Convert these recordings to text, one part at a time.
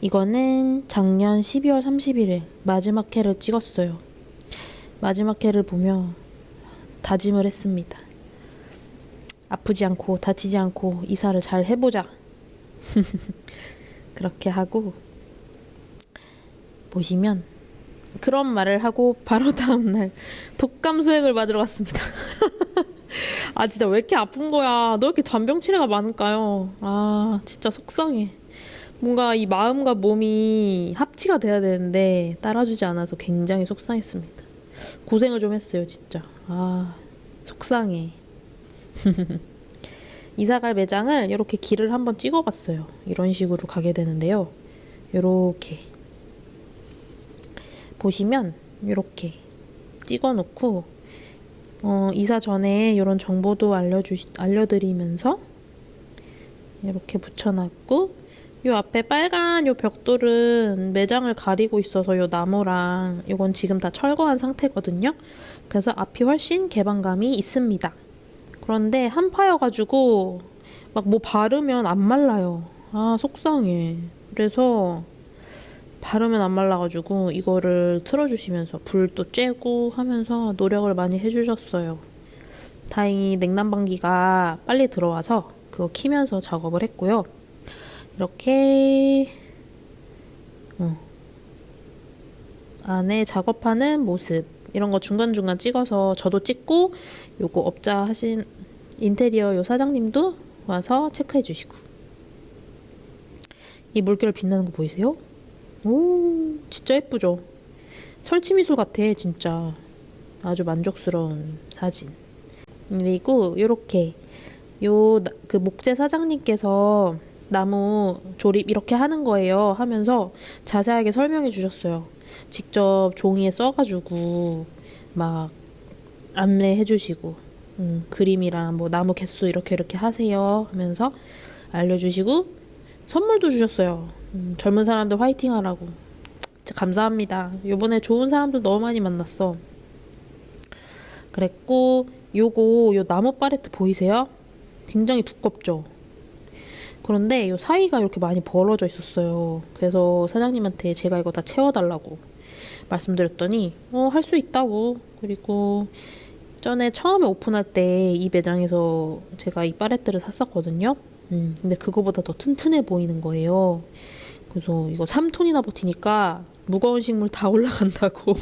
이거는 작년 12월 31일 마지막 회를 찍었어요. 마지막 회를 보며 다짐을 했습니다. 아프지 않고 다치지 않고 이사를 잘 해보자. 그렇게 하고 보시면 그런 말을 하고 바로 다음날 독감 수액을 맞으러 갔습니다. 아 진짜 왜 이렇게 아픈 거야. 너 왜 이렇게 잔병치레가 많을까요? 아 진짜 속상해. 뭔가 이 마음과 몸이 합치가 돼야 되는데 따라주지 않아서 굉장히 속상했습니다. 고생을 좀 했어요 진짜. 아 속상해. 이사갈 매장을 이렇게 길을 한번 찍어봤어요. 이런 식으로 가게 되는데요. 이렇게 보시면 이렇게 찍어놓고 이사 전에 이런 정보도 알려드리면서 이렇게 붙여놨고 요 앞에 빨간 요 벽돌은 매장을 가리고 있어서 요 나무랑 요건 지금 다 철거한 상태거든요. 그래서 앞이 훨씬 개방감이 있습니다. 그런데 한파여가지고 막 뭐 바르면 안 말라요. 아 속상해. 그래서 바르면 안 말라가지고 이거를 틀어주시면서 불도 쬐고 하면서 노력을 많이 해주셨어요. 다행히 냉난방기가 빨리 들어와서 그거 키면서 작업을 했고요. 이렇게 안에 작업하는 모습 이런 거 중간중간 찍어서 저도 찍고 요거 업자 하신 인테리어 요 사장님도 와서 체크해 주시고 이 물결 빛나는 거 보이세요? 오 진짜 예쁘죠? 설치미술 같아 진짜. 아주 만족스러운 사진. 그리고 요렇게 그 목재 사장님께서 나무 조립 이렇게 하는 거예요 하면서 자세하게 설명해 주셨어요. 직접 종이에 써가지고 막 안내해 주시고 그림이랑 뭐 나무 개수 이렇게 하세요 하면서 알려주시고 선물도 주셨어요. 젊은 사람들 화이팅 하라고. 진짜 감사합니다. 요번에 좋은 사람들 너무 많이 만났어. 그랬고 요 나무 팔레트 보이세요? 굉장히 두껍죠? 그런데 요 사이가 이렇게 많이 벌어져 있었어요. 그래서 사장님한테 제가 이거 다 채워달라고 말씀드렸더니 할 수 있다고. 그리고 전에 처음에 오픈할 때 이 매장에서 제가 이 팔레트를 샀었거든요. 근데 그거보다 더 튼튼해 보이는 거예요. 그래서 이거 3톤이나 버티니까 무거운 식물 다 올라간다고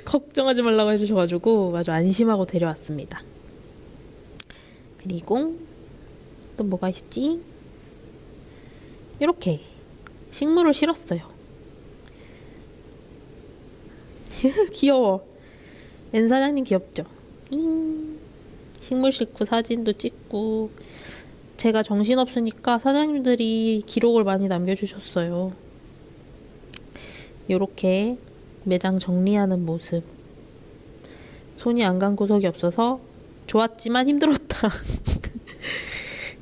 걱정하지 말라고 해주셔가지고 아주 안심하고 데려왔습니다. 그리고 또 뭐가 있지? 이렇게 식물을 실었어요. 귀여워. N 사장님 귀엽죠? 식물 싣고 사진도 찍고 제가 정신없으니까 사장님들이 기록을 많이 남겨주셨어요. 이렇게 매장 정리하는 모습. 손이 안 간 구석이 없어서 좋았지만 힘들었다.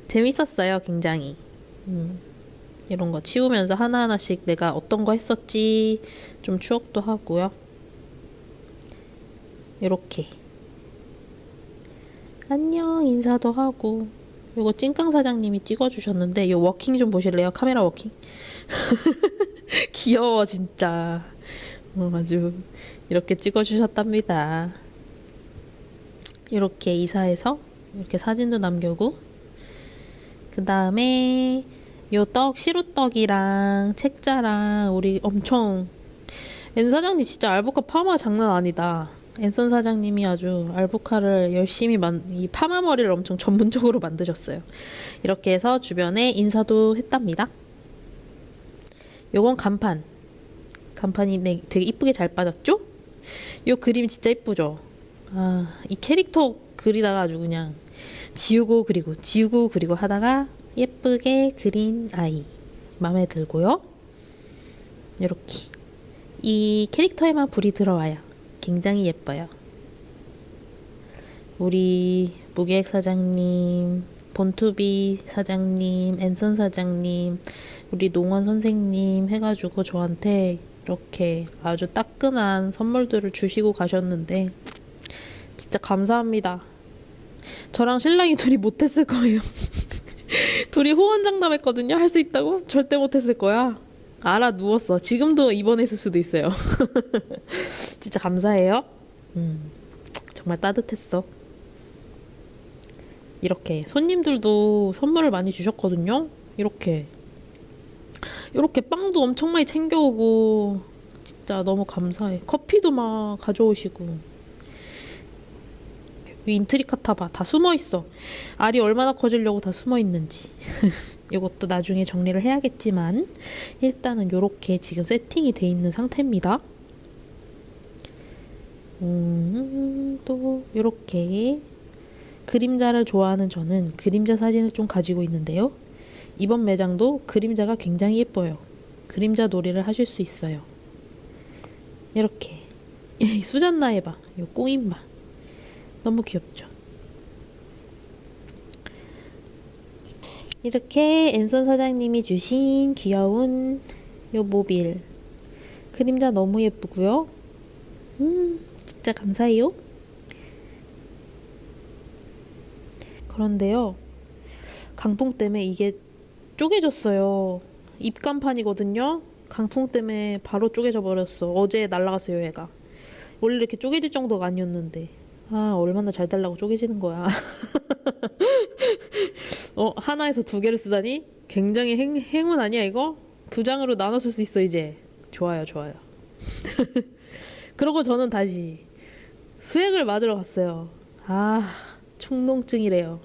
재밌었어요 굉장히. 이런 거 치우면서 하나하나씩 내가 어떤 거 했었지 좀 추억도 하고요. 이렇게 안녕 인사도 하고. 이거 찐깡 사장님이 찍어주셨는데 이 워킹 좀 보실래요? 카메라 워킹. 귀여워 진짜. 아주 이렇게 찍어주셨답니다. 이렇게 이사해서 이렇게 사진도 남겨고 그 다음에 요 시루떡이랑 책자랑 우리 엄청 N 사장님 진짜 알부카 파마 장난 아니다. 앤선 사장님이 아주 알부카를 열심히 이 파마 머리를 엄청 전문적으로 만드셨어요. 이렇게 해서 주변에 인사도 했답니다. 요건 간판이 되게 이쁘게 잘 빠졌죠? 요 그림 진짜 이쁘죠? 이 캐릭터 그리다가 아주 그냥 지우고 그리고 하다가 예쁘게 그린 아이 마음에 들고요. 이렇게 이 캐릭터에만 불이 들어와요. 굉장히 예뻐요. 우리 무계획 사장님, 본투비 사장님, 앤선 사장님, 우리 농원 선생님 해가지고 저한테 이렇게 아주 따끈한 선물들을 주시고 가셨는데 진짜 감사합니다. 저랑 신랑이 둘이 못했을 거예요. 둘이 호언장담했거든요. 할 수 있다고? 절대 못했을 거야. 알아 누웠어. 지금도 입원했을 수도 있어요. 진짜 감사해요. 정말 따뜻했어. 이렇게 손님들도 선물을 많이 주셨거든요. 이렇게 빵도 엄청 많이 챙겨오고 진짜 너무 감사해. 커피도 막 가져오시고. 이 인트리카타 봐. 다 숨어있어. 알이 얼마나 커지려고 다 숨어있는지. 이것도 나중에 정리를 해야겠지만 일단은 이렇게 지금 세팅이 돼 있는 상태입니다. 또 이렇게 그림자를 좋아하는 저는 그림자 사진을 좀 가지고 있는데요. 이번 매장도 그림자가 굉장히 예뻐요. 그림자 놀이를 하실 수 있어요. 이렇게 수잔나에 봐. 이 꼬임 봐. 너무 귀엽죠? 이렇게 앤손 사장님이 주신 귀여운 요 모빌 그림자 너무 예쁘고요. 진짜 감사해요. 그런데요, 강풍 때문에 이게 쪼개졌어요. 입간판이거든요. 강풍 때문에 바로 쪼개져 버렸어. 어제 날라갔어요, 얘가. 원래 이렇게 쪼개질 정도가 아니었는데. 아, 얼마나 잘 달라고 쪼개지는 거야. 하나에서 두 개를 쓰다니? 굉장히 행운 아니야, 이거? 두 장으로 나눠 쓸 수 있어, 이제. 좋아요, 좋아요. 그러고 저는 다시 수액을 맞으러 갔어요. 아, 충농증이래요.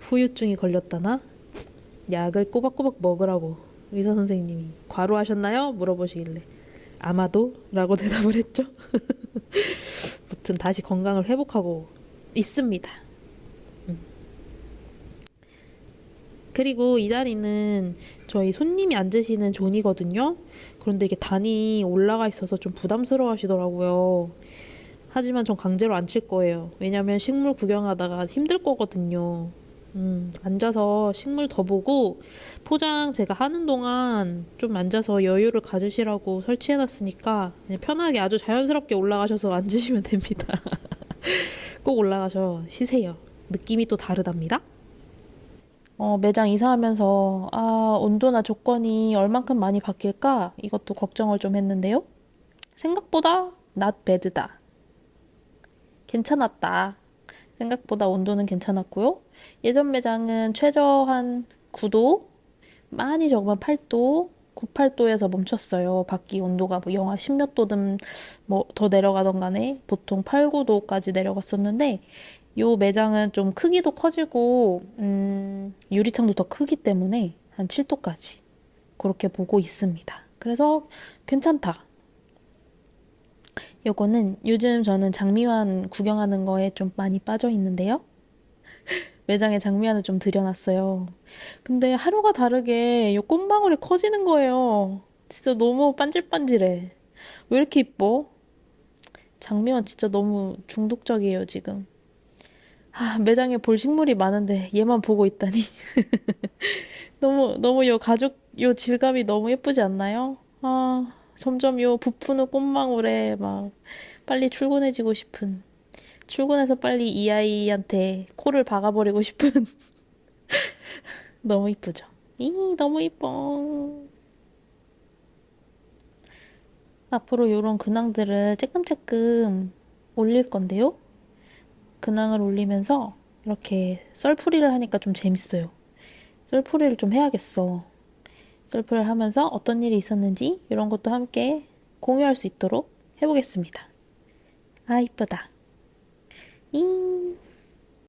후유증이 걸렸다나? 약을 꼬박꼬박 먹으라고 의사 선생님이 과로하셨나요? 물어보시길래 아마도? 라고 대답을 했죠. 아무튼 다시 건강을 회복하고 있습니다. 그리고 이 자리는 저희 손님이 앉으시는 존이거든요. 그런데 이게 단이 올라가 있어서 좀 부담스러워 하시더라고요. 하지만 전 강제로 앉힐 거예요. 왜냐면 식물 구경하다가 힘들 거거든요. 앉아서 식물 더 보고 포장 제가 하는 동안 좀 앉아서 여유를 가지시라고 설치해놨으니까 그냥 편하게 아주 자연스럽게 올라가셔서 앉으시면 됩니다. 꼭 올라가셔 쉬세요. 느낌이 또 다르답니다. 매장 이사하면서 온도나 조건이 얼만큼 많이 바뀔까 이것도 걱정을 좀 했는데요. 생각보다 not bad다. 괜찮았다. 생각보다 온도는 괜찮았고요. 예전 매장은 최저 한 9도, 많이 적으면 8도, 9, 8도에서 멈췄어요. 밖이 온도가 뭐 영하 10몇 도든 뭐 더 내려가던 간에 보통 8, 9도까지 내려갔었는데 요 매장은 좀 크기도 커지고 유리창도 더 크기 때문에 한 7도까지 그렇게 보고 있습니다. 그래서 괜찮다. 요거는 요즘 저는 장미환 구경하는 거에 좀 많이 빠져 있는데요. 매장에 장미환을 좀 들여놨어요. 근데 하루가 다르게 요 꽃망울이 커지는 거예요. 진짜 너무 반질반질해. 왜 이렇게 이뻐? 장미환 진짜 너무 중독적이에요, 지금. 매장에 볼 식물이 많은데 얘만 보고 있다니. 너무 요 가죽, 요 질감이 너무 예쁘지 않나요? 점점 요 부푸는 꽃망울에 막 빨리 출근해지고 싶은. 출근해서 빨리 이 아이한테 코를 박아버리고 싶은. 너무 이쁘죠? 너무 이뻐. 앞으로 요런 근황들을 쬐끔쬐끔 올릴 건데요. 근황을 올리면서 이렇게 썰풀이를 하니까 좀 재밌어요. 썰풀이를 좀 해야겠어. 썰풀이를 하면서 어떤 일이 있었는지 이런 것도 함께 공유할 수 있도록 해보겠습니다. 이쁘다. 잉.